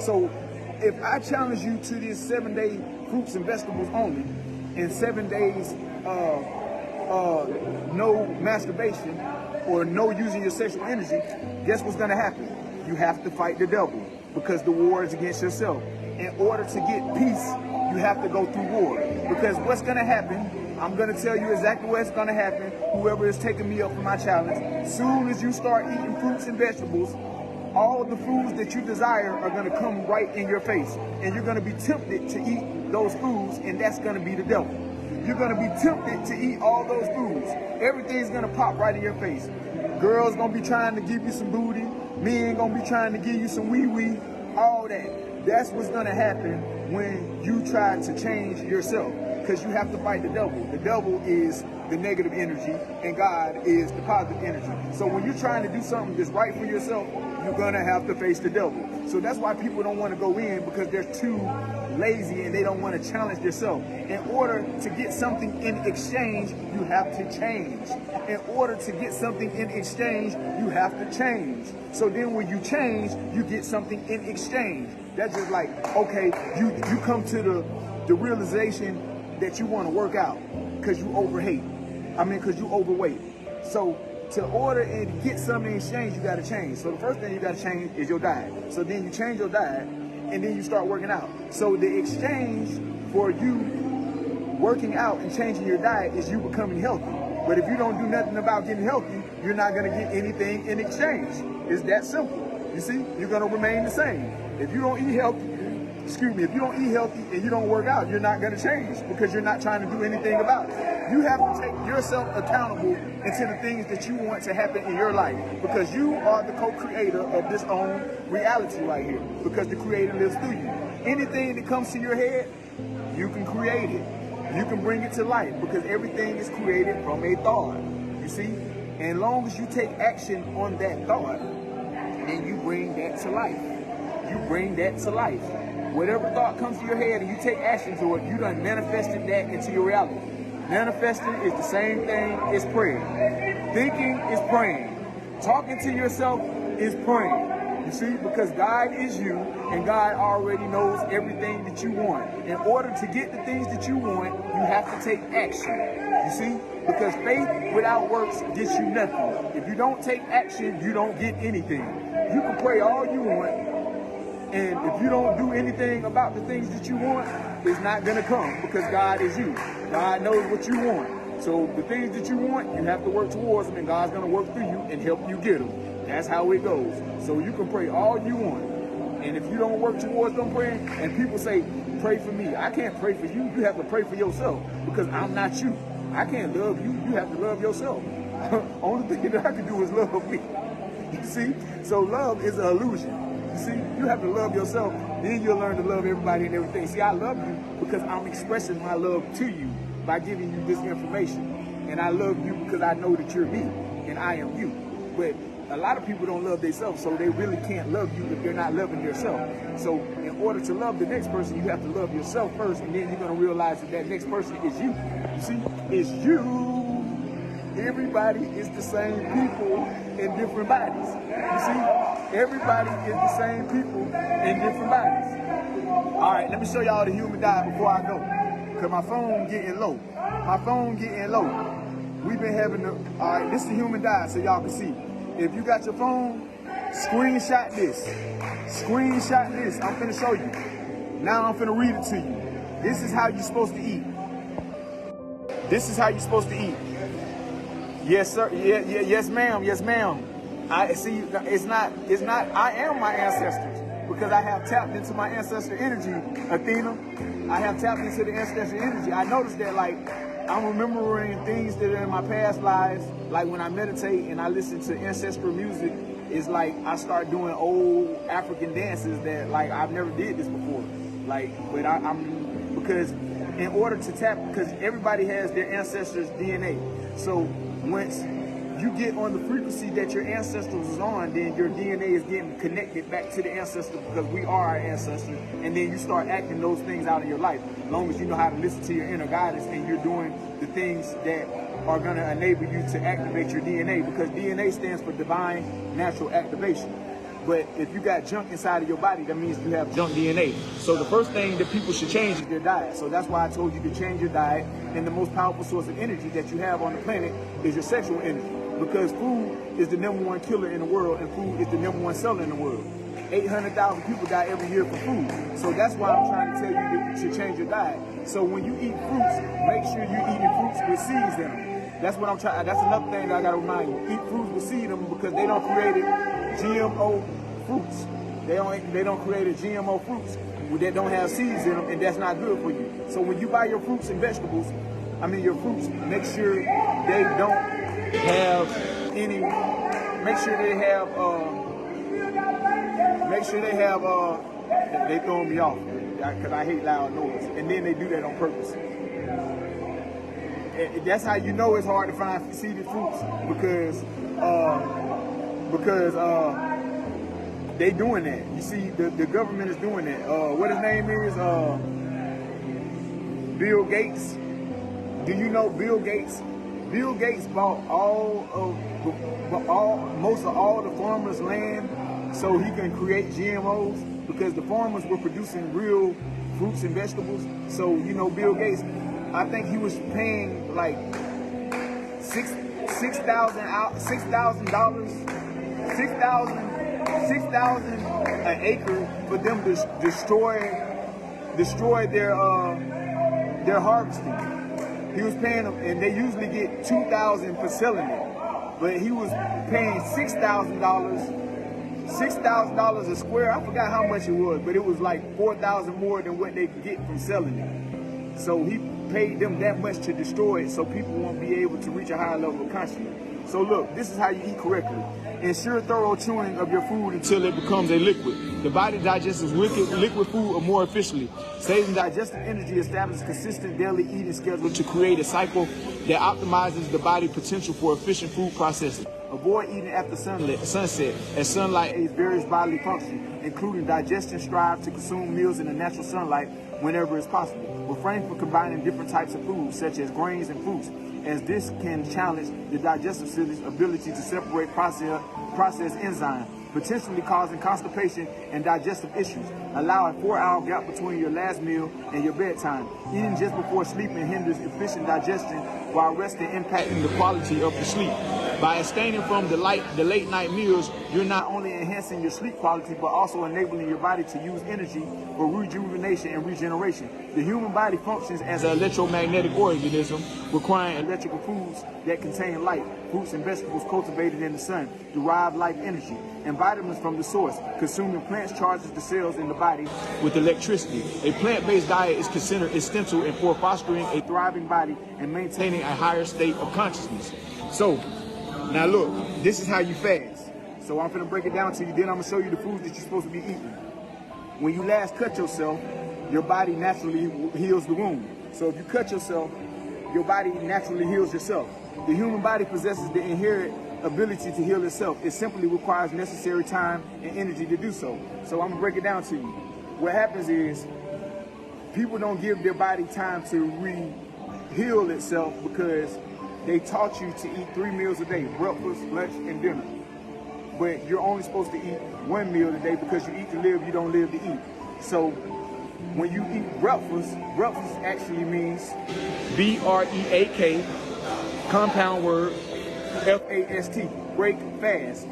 So if I challenge you to this 7-day fruits and vegetables only, and 7 days no masturbation or no using your sexual energy, guess what's gonna happen? You have to fight the devil, because the war is against yourself. In order to get peace, you have to go through war. Because what's gonna happen, I'm gonna tell you exactly what's gonna happen, whoever is taking me up for my challenge. Soon as you start eating fruits and vegetables, all the foods that you desire are gonna come right in your face. And you're gonna be tempted to eat those foods, and that's gonna be the devil. You're gonna be tempted to eat all those foods. Everything's gonna pop right in your face. Girls gonna be trying to give you some booty. Men gonna be trying to give you some wee-wee, all that. That's what's gonna happen when you try to change yourself, because you have to fight the devil. The devil is the negative energy, and God is the positive energy. So when you're trying to do something that's right for yourself, you're gonna have to face the devil. So that's why people don't want to go in, because they're too lazy and they don't want to challenge themselves. In order to get something in exchange, you have to change. In order to get something in exchange, you have to change. So then when you change, you get something in exchange. That's just like, okay, you come to the realization that you want to work out because you because you overweight. So to order and get something in exchange, you got to change. So the first thing you got to change is your diet. So then you change your diet, and then you start working out. So the exchange for you working out and changing your diet is you becoming healthy. But if you don't do nothing about getting healthy, you're not going to get anything in exchange. It's that simple. You see, you're going to remain the same. If you don't eat healthy, if you don't eat healthy and you don't work out, you're not going to change, because you're not trying to do anything about it. You have to take yourself accountable into the things that you want to happen in your life, because you are the co-creator of this own reality right here, because the creator lives through you. Anything that comes to your head, you can create it. You can bring it to life, because everything is created from a thought, you see? And as long as you take action on that thought, then you bring that to life. You bring that to life. Whatever thought comes to your head and you take action to it, you done manifested that into your reality. Manifesting is the same thing as prayer. Thinking is praying. Talking to yourself is praying. You see, because God is you, and God already knows everything that you want. In order to get the things that you want, you have to take action. You see, because faith without works gets you nothing. If you don't take action, you don't get anything. You can pray all you want, and if you don't do anything about the things that you want, it's not going to come, because God is you. God knows what you want. So the things that you want, you have to work towards them, and God's going to work through you and help you get them. That's how it goes. So you can pray all you want. And if you don't work towards them praying, and people say, pray for me. I can't pray for you. You have to pray for yourself, because I'm not you. I can't love you. You have to love yourself. Only thing that I can do is love me. You see? So love is an illusion. You see, you have to love yourself, then you'll learn to love everybody and everything. See, I love you because I'm expressing my love to you by giving you this information. And I love you because I know that you're me and I am you. But a lot of people don't love themselves, so they really can't love you if they're not loving themselves. So in order to love the next person, you have to love yourself first, and then you're going to realize that that next person is you. You see, it's you. Everybody is the same people in different bodies. You see, everybody is the same people in different bodies. All right, let me show y'all the human diet before I go, because my phone getting low. My phone getting low. We've been having the, all right, this is the human diet so y'all can see. If you got your phone, screenshot this. Screenshot this. I'm finna show you. Now I'm finna read it to you. This is how you're supposed to eat. This is how you're supposed to eat. Yes, sir. Yes, ma'am. Yes, ma'am. I see. It's not. I am my ancestors, because I have tapped into my ancestor energy, Athena. I have tapped into the ancestor energy. I noticed that, like, I'm remembering things that are in my past lives. Like when I meditate and I listen to ancestral music, it's like I start doing old African dances that, like, I've never did this before. Like, but I'm because in order to tap, because everybody has their ancestors' DNA. So once you get on the frequency that your ancestors was on, then your DNA is getting connected back to the ancestors, because we are our ancestors. And then you start acting those things out in your life, as long as you know how to listen to your inner guidance and you're doing the things that are going to enable you to activate your DNA, because DNA stands for divine natural activation. But if you got junk inside of your body, that means you have junk DNA. So the first thing that people should change is their diet. So that's why I told you to change your diet. And the most powerful source of energy that you have on the planet is your sexual energy. Because food is the #1 killer in the world, and food is the #1 seller in the world. 800,000 people die every year for food. So that's why I'm trying to tell you to change your diet. So when you eat fruits, make sure you're eating fruits with seeds in them. That's what I'm trying. That's another thing that I gotta remind you. Eat fruits with seed in them, because they don't create GMO fruits. They don't create a GMO fruits that don't have seeds in them, and that's not good for you. So when you buy your fruits and vegetables, your fruits, make sure they don't have any. Make sure they have. They throwing me off because I hate loud noise, and then they do that on purpose. And that's how you know it's hard to find seeded fruits, because they doing that. You see, the government is doing that. What his name is? Bill Gates. Do you know Bill Gates? Bill Gates bought most of all the farmers' land so he can create GMOs, because the farmers were producing real fruits and vegetables. So Bill Gates, I think he was paying like $6,000 an acre for them to destroy their harvesting. He was paying them, and they usually get $2,000 for selling it, but he was paying $6,000 a square. I forgot how much it was, but it was like $4,000 more than what they could get from selling it. So he paid them that much to destroy it, so people won't be able to reach a higher level of consciousness. So look, this is how you eat correctly. Ensure thorough chewing of your food until it becomes a liquid. The body digests liquid food more efficiently. Saving digestive energy establishes consistent daily eating schedule to create a cycle that optimizes the body's potential for efficient food processing. Avoid eating after sunset, as sunlight aids various bodily functions, including digestion. Strive to consume meals in the natural sunlight whenever it's possible. Refrain from combining different types of foods, such as grains and fruits, as this can challenge the digestive system's ability to separate processed enzymes, potentially causing constipation and digestive issues. Allow a 4-hour gap between your last meal and your bedtime. Eating just before sleeping hinders efficient digestion, while resting impacting the quality of the sleep. By abstaining from the late night meals, you're not only enhancing your sleep quality, but also enabling your body to use energy for rejuvenation and regeneration. The human body functions as an electromagnetic organism, requiring electrical foods that contain light. Fruits and vegetables cultivated in the sun derive life energy and vitamins from the source. Consuming plants charges the cells in the body with electricity. A plant-based diet is considered essential for fostering a thriving body and maintaining a higher state of consciousness. So, now look, this is how you fast. So I'm gonna break it down to you, then I'm gonna show you the foods that you're supposed to be eating. When you last cut yourself, your body naturally heals the wound. So if you cut yourself, your body naturally heals yourself. The human body possesses the inherent ability to heal itself. It simply requires necessary time and energy to do so. So I'm gonna break it down to you. What happens is, people don't give their body time to heal itself, because they taught you to eat 3 meals a day: breakfast, lunch, and dinner. But you're only supposed to eat 1 meal a day, because you eat to live, you don't live to eat. So when you eat breakfast, breakfast actually means BREAK, compound word, FAST, break fast.